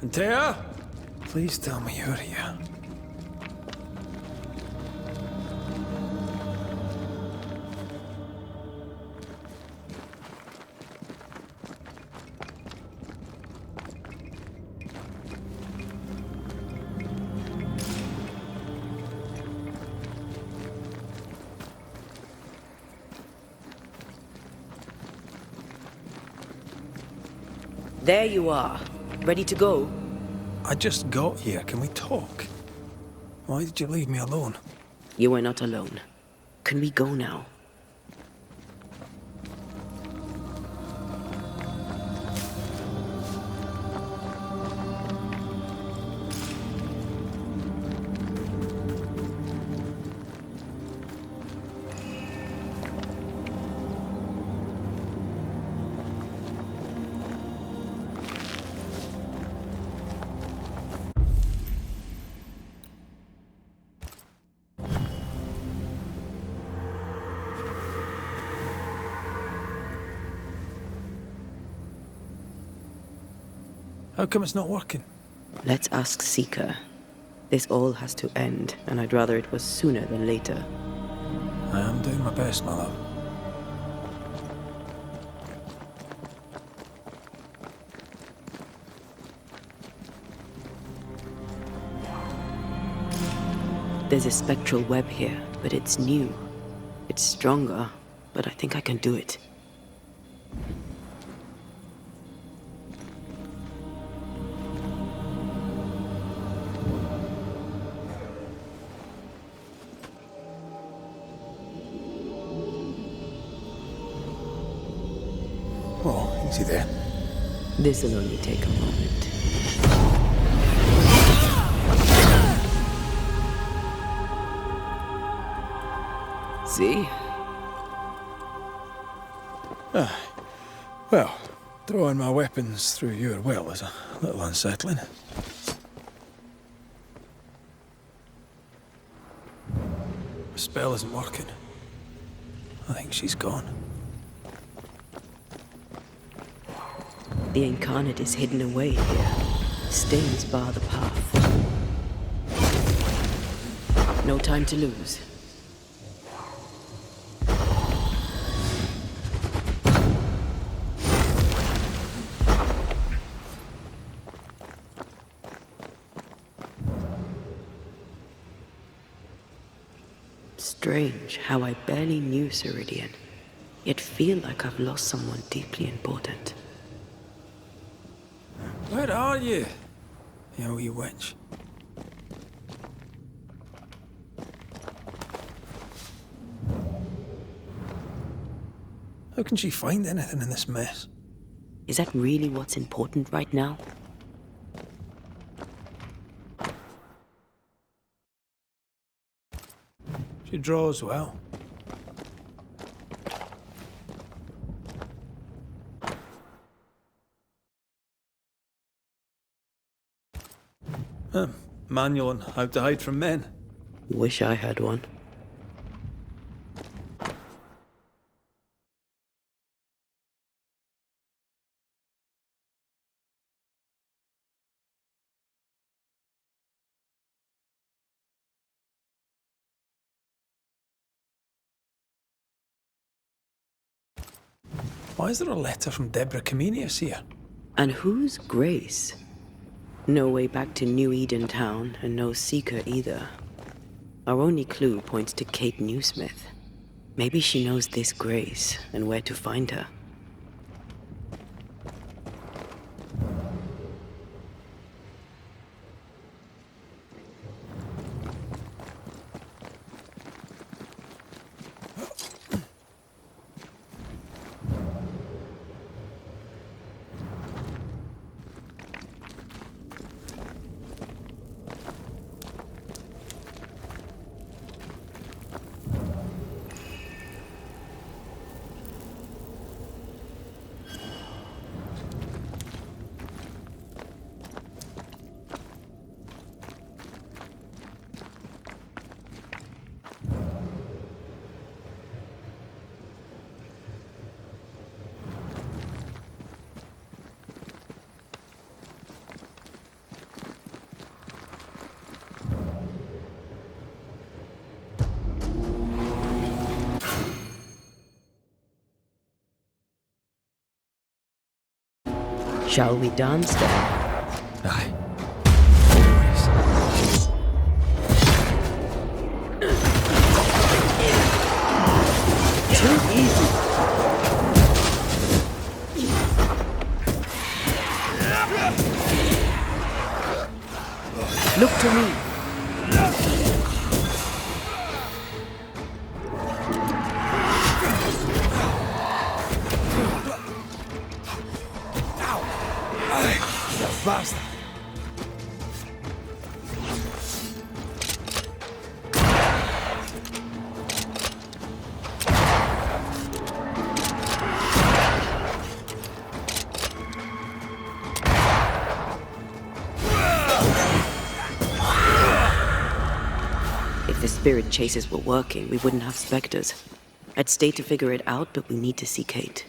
Antea? Please tell me you're here. There you are. Ready to go? I just got here. Can we talk? Why did you leave me alone? You are not alone. Can we go now? How come it's not working? Let's ask Seeker. This all has to end, and I'd rather it was sooner than later. I am doing my best, my love. There's a spectral web here, but it's new. It's stronger, but I think I can do it. Oh, easy there. This'll only take a moment. See? Well, throwing my weapons through your will is a little unsettling. The spell isn't working. I think she's gone. The incarnate is hidden away here. Stains bar the path. No time to lose. Strange how I barely knew Ceridian, yet feel like I've lost someone deeply important. Where are you? You wee witch. How can she find anything in this mess? Is that really what's important right now? She draws well. Manual on how to hide from men. Wish I had one. Why is there a letter from Deborah Comenius here? And who's Grace? No way back to New Eden Town, and no Seeker either. Our only clue points to Kate Newsmith. Maybe she knows this Grace, and where to find her. Shall we dance then? Aye. Always. Too easy. Look to me. Basta. If the spirit chases were working, we wouldn't have specters. I'd stay to figure it out, but we need to see Kate.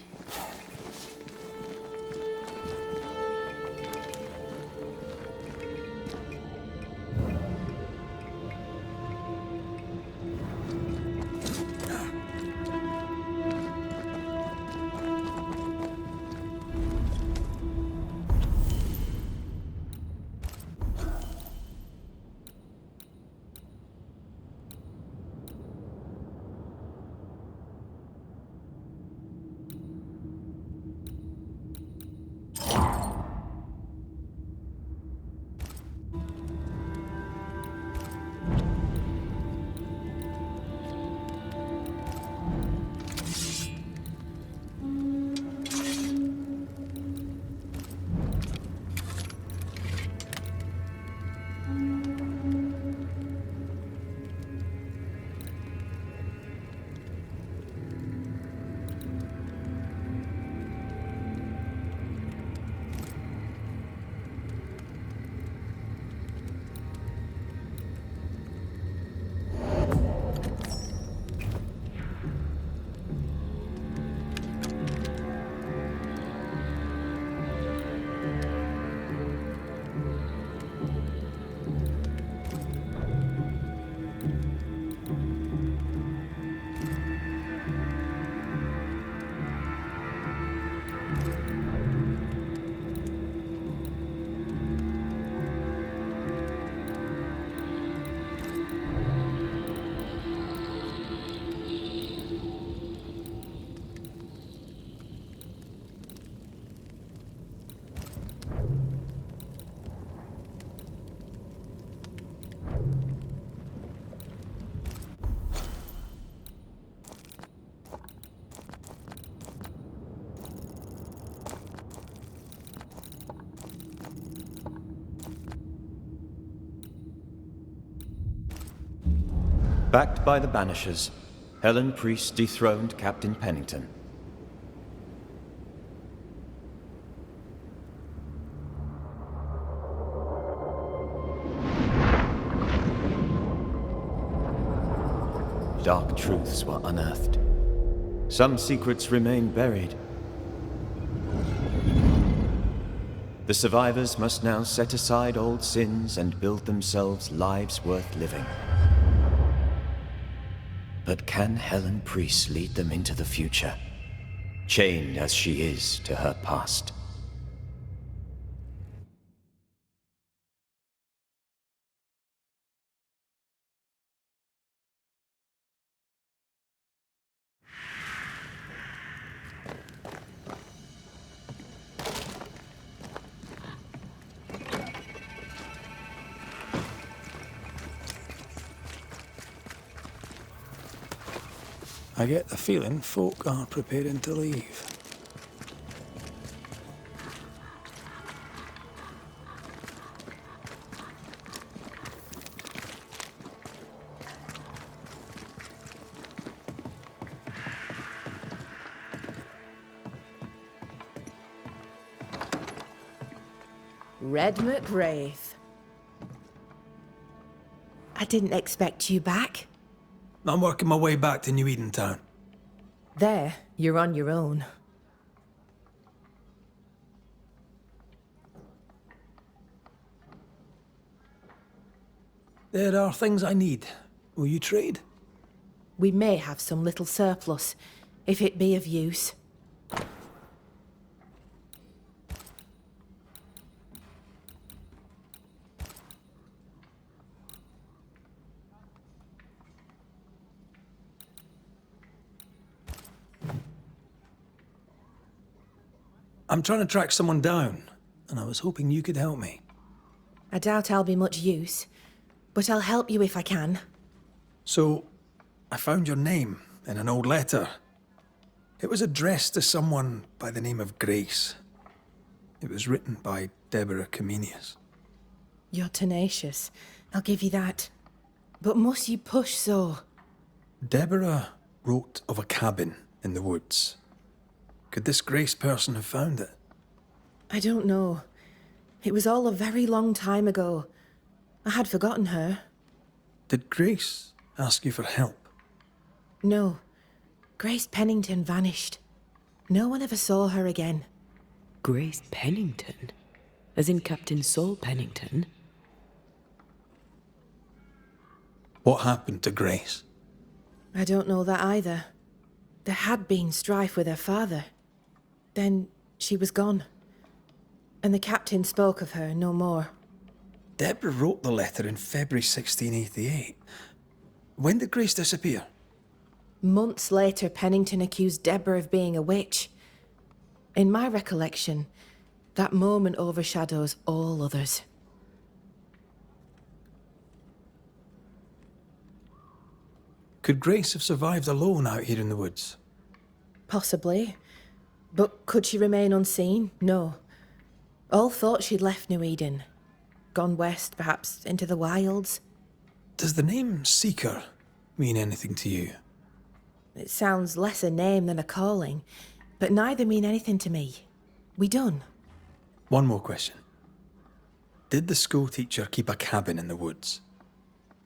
Backed by the Banishers, Helen Priest dethroned Captain Pennington. Dark truths were unearthed. Some secrets remain buried. The survivors must now set aside old sins and build themselves lives worth living. But can Helen Priest lead them into the future, chained as she is to her past? I get the feeling folk are preparing to leave. Red McWraith. I didn't expect you back. I'm working my way back to New Eden Town. There, you're on your own. There are things I need. Will you trade? We may have some little surplus, if it be of use. I'm trying to track someone down, and I was hoping you could help me. I doubt I'll be much use, but I'll help you if I can. So, I found your name in an old letter. It was addressed to someone by the name of Grace. It was written by Deborah Comenius. You're tenacious, I'll give you that. But must you push so? Deborah wrote of a cabin in the woods. Could this Grace person have found it? I don't know. It was all a very long time ago. I had forgotten her. Did Grace ask you for help? No. Grace Pennington vanished. No one ever saw her again. Grace Pennington? As in Captain Saul Pennington? What happened to Grace? I don't know that either. There had been strife with her father. Then she was gone. And the captain spoke of her no more. Deborah wrote the letter in February 1688. When did Grace disappear? Months later, Pennington accused Deborah of being a witch. In my recollection, that moment overshadows all others. Could Grace have survived alone out here in the woods? Possibly. But could she remain unseen? No. All thought she'd left New Eden. Gone west, perhaps into the wilds. Does the name Seeker mean anything to you? It sounds less a name than a calling, but neither mean anything to me. We done. One more question. Did the school teacher keep a cabin in the woods?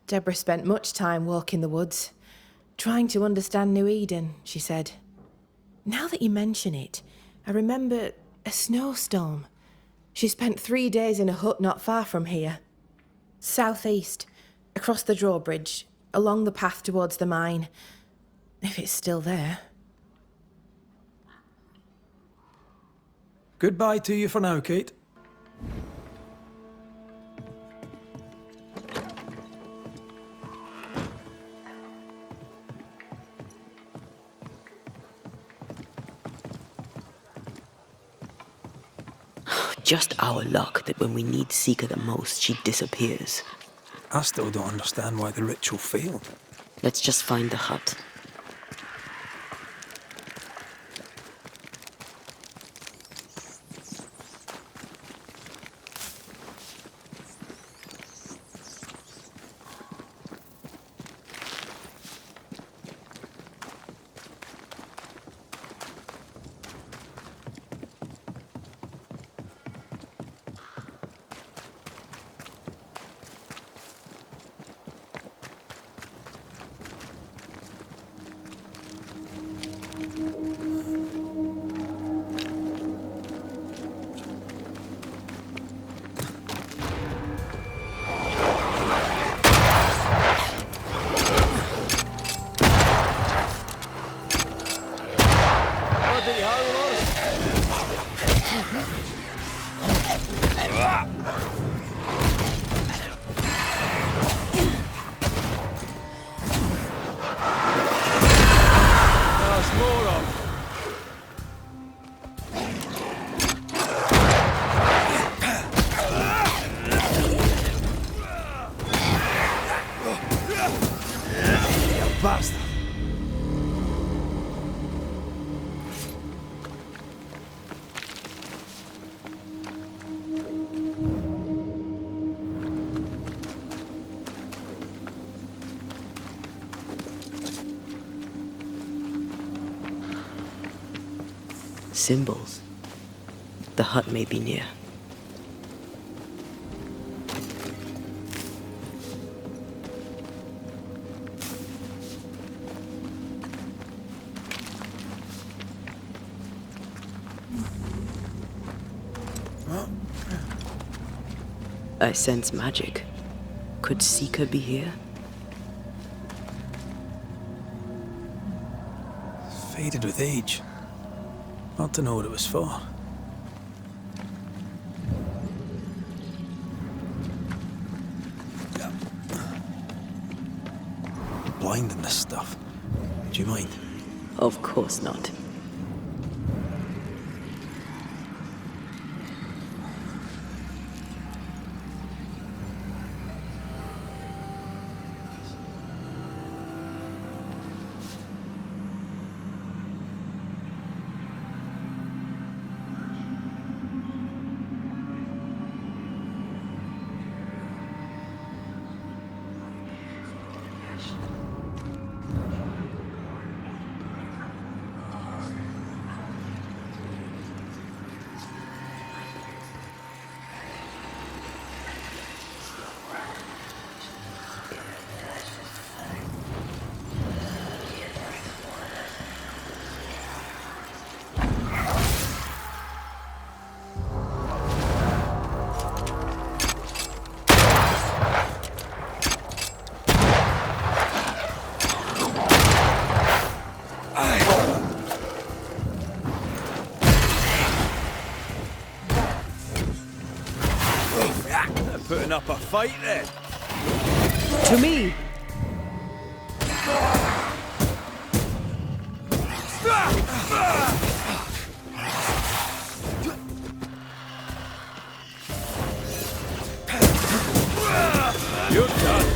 Deborah spent much time walking the woods, trying to understand New Eden, she said. Now that you mention it, I remember a snowstorm. She spent 3 days in a hut not far from here. Southeast, across the drawbridge, along the path towards the mine. If it's still there. Goodbye to you for now, Kate. Just our luck that when we need Seeker the most, she disappears. I still don't understand why the ritual failed. Let's just find the hut. Bastard! Symbols. The hut may be near. I sense magic. Could Seeker be here? Faded with age. Not to know what it was for. Blind in this stuff. Do you mind? Of course not. putting up a fight then? To me! You're done.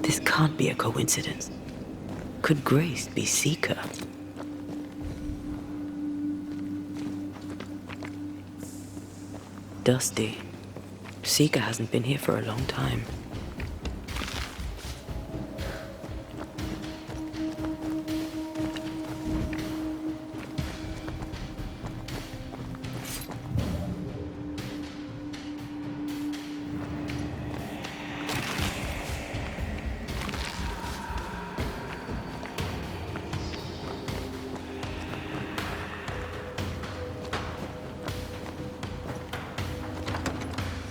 This can't be a coincidence. Could Grace be Seeker? Dusty. Seeker hasn't been here for a long time.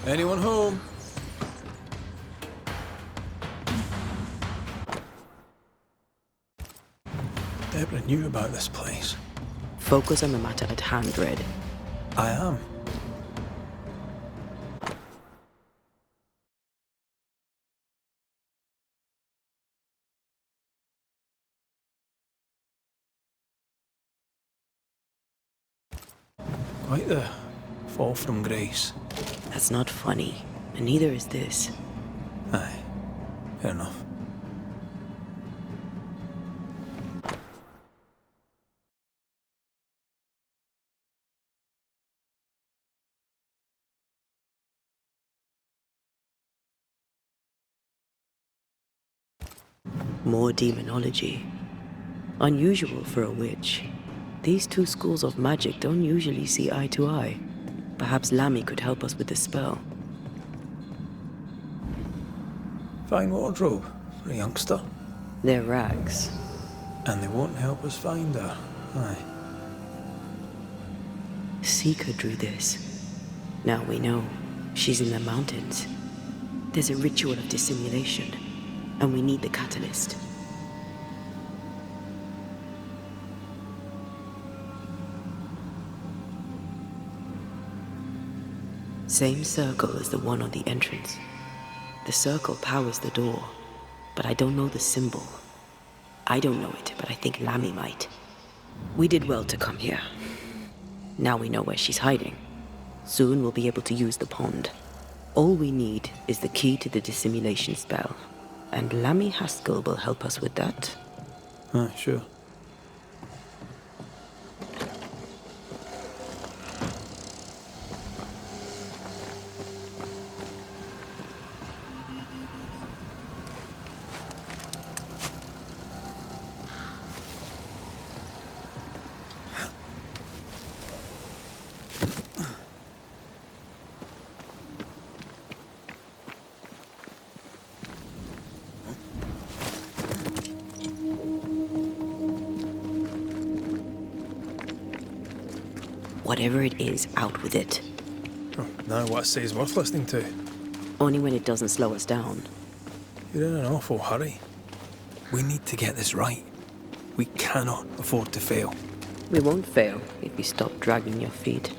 Anyone home? Deborah knew about this place. Focus on the matter at hand, Red. I am. Quite the fall from grace. That's not funny, and neither is this. Aye, fair enough. More demonology. Unusual for a witch. These two schools of magic don't usually see eye to eye. Perhaps Lammy could help us with the spell. Fine wardrobe for a youngster. They're rags. And they won't help us find her. Aye. Seeker drew this. Now we know. She's in the mountains. There's a ritual of dissimulation, and we need the catalyst. Same circle as the one on the entrance. The circle powers the door, but I don't know the symbol. I don't know it, but I think Lammy might. We did well to come here. Now we know where she's hiding. Soon we'll be able to use the pond. All we need is the key to the dissimulation spell, and Lammy Haskell will help us with that. Aye, sure. Whatever it is, out with it. Oh, now what I say is worth listening to. Only when it doesn't slow us down. You're in an awful hurry. We need to get this right. We cannot afford to fail. We won't fail if you stop dragging your feet.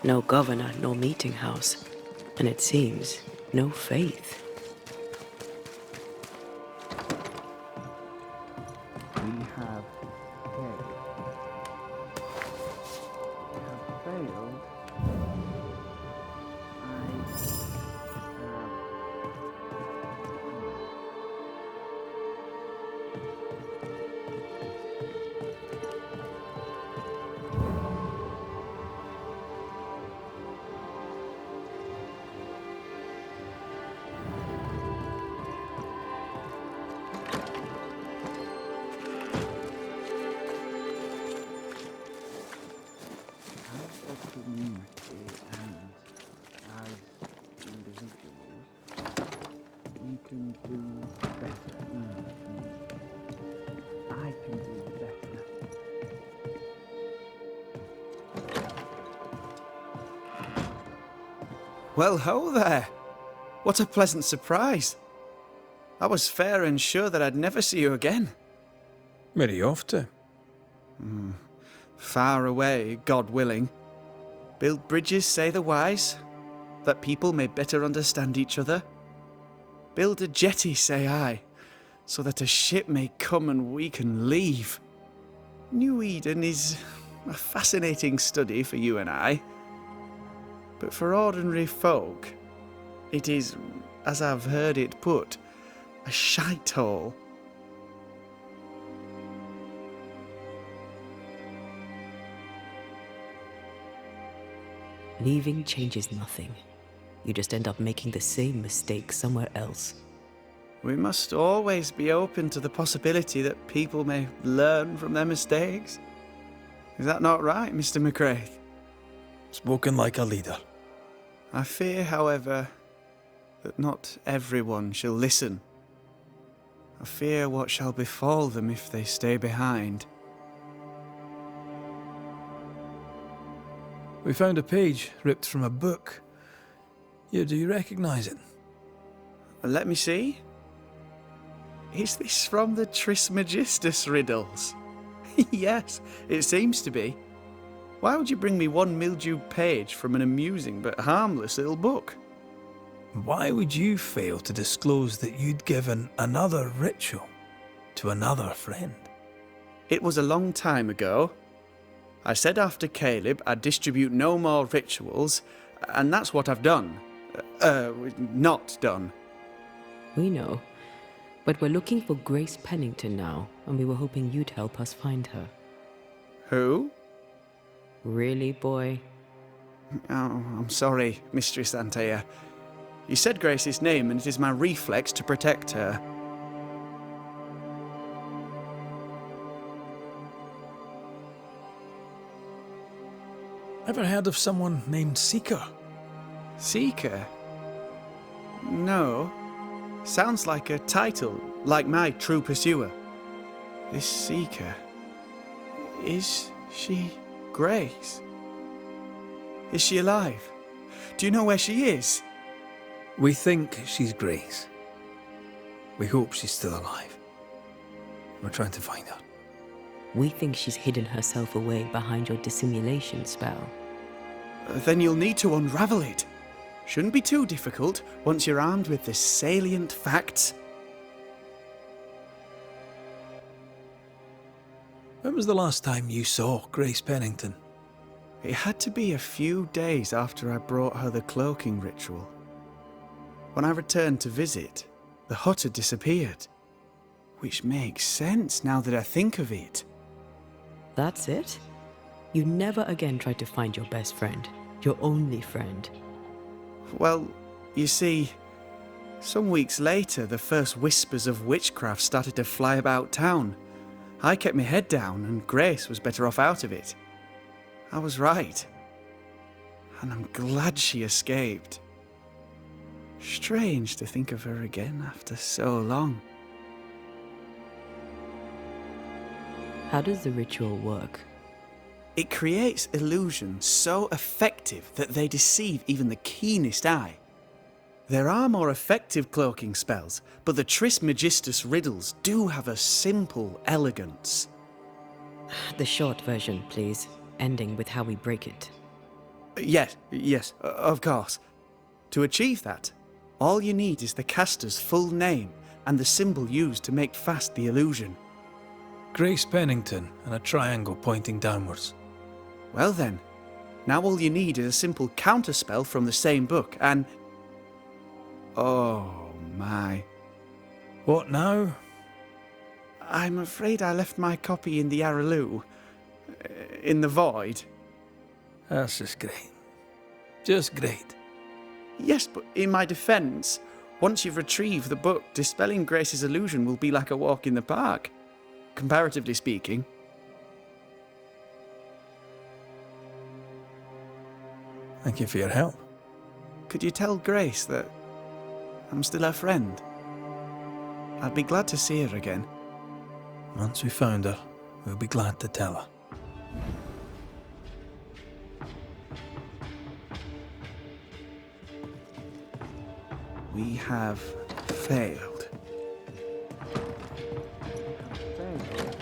No governor, no meeting house. And it seems, no faith. We have failed. We have failed. Well, ho there. What a pleasant surprise. I was fair and sure that I'd never see you again. Where are you off to? Far away, God willing. Build bridges, say the wise, that people may better understand each other. Build a jetty, say I, so that a ship may come and we can leave. New Eden is a fascinating study for you and I. But for ordinary folk, it is, as I've heard it put, a shite hole. Leaving changes nothing. You just end up making the same mistake somewhere else. We must always be open to the possibility that people may learn from their mistakes. Is that not right, Mr. McCraith? Spoken like a leader. I fear, however, that not everyone shall listen. I fear what shall befall them if they stay behind. We found a page ripped from a book. Yeah, do you recognize it? Let me see. Is this from the Trismegistus riddles? Yes, it seems to be. Why would you bring me one mildewed page from an amusing but harmless little book? Why would you fail to disclose that you'd given another ritual to another friend? It was a long time ago. I said after Caleb I'd distribute no more rituals, and that's what I've done. Not done. We know. But we're looking for Grace Pennington now, and we were hoping you'd help us find her. Who? Really, boy? Oh, I'm sorry, Mistress Antea. You said Grace's name, and it is my reflex to protect her. Ever heard of someone named Seeker? Seeker? No. Sounds like a title, like my true pursuer. This Seeker... Is she Grace? Is she alive? Do you know where she is? We think she's Grace. We hope she's still alive. We're trying to find her. We think she's hidden herself away behind your dissimulation spell. Then you'll need to unravel it. Shouldn't be too difficult once you're armed with the salient facts. When was the last time you saw Grace Pennington? It had to be a few days after I brought her the cloaking ritual. When I returned to visit, the hut had disappeared. Which makes sense now that I think of it. That's it? You never again tried to find your best friend, your only friend. Well, you see, some weeks later the first whispers of witchcraft started to fly about town. I kept my head down and Grace was better off out of it. I was right. And I'm glad she escaped. Strange to think of her again after so long. How does the ritual work? It creates illusions so effective that they deceive even the keenest eye. There are more effective cloaking spells, but the Trismegistus riddles do have a simple elegance. The short version, please, ending with how we break it. Yes, of course. To achieve that, all you need is the caster's full name and the symbol used to make fast the illusion. Grace Pennington and a triangle pointing downwards. Well then, now all you need is a simple counterspell from the same book and... Oh my. What now? I'm afraid I left my copy in the Araloo. In the void. That's just great. Just great. Yes, but in my defence, once you've retrieved the book, dispelling Grace's illusion will be like a walk in the park. Comparatively speaking. Thank you for your help. Could you tell Grace that I'm still her friend? I'd be glad to see her again. Once we found her, we'll be glad to tell her. We have failed. Failed.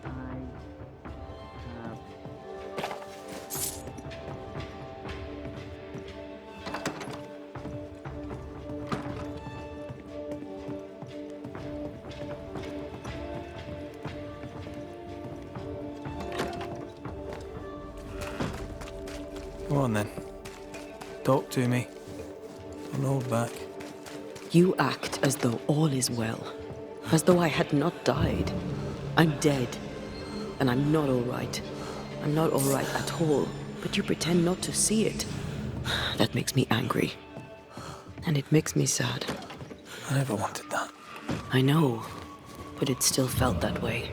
I have. Go on then. Talk to me. Don't hold back. You act as though all is well, as though I had not died. I'm dead, and I'm not all right. I'm not all right at all, but you pretend not to see it. That makes me angry. And it makes me sad. I never wanted that. I know, but it still felt that way.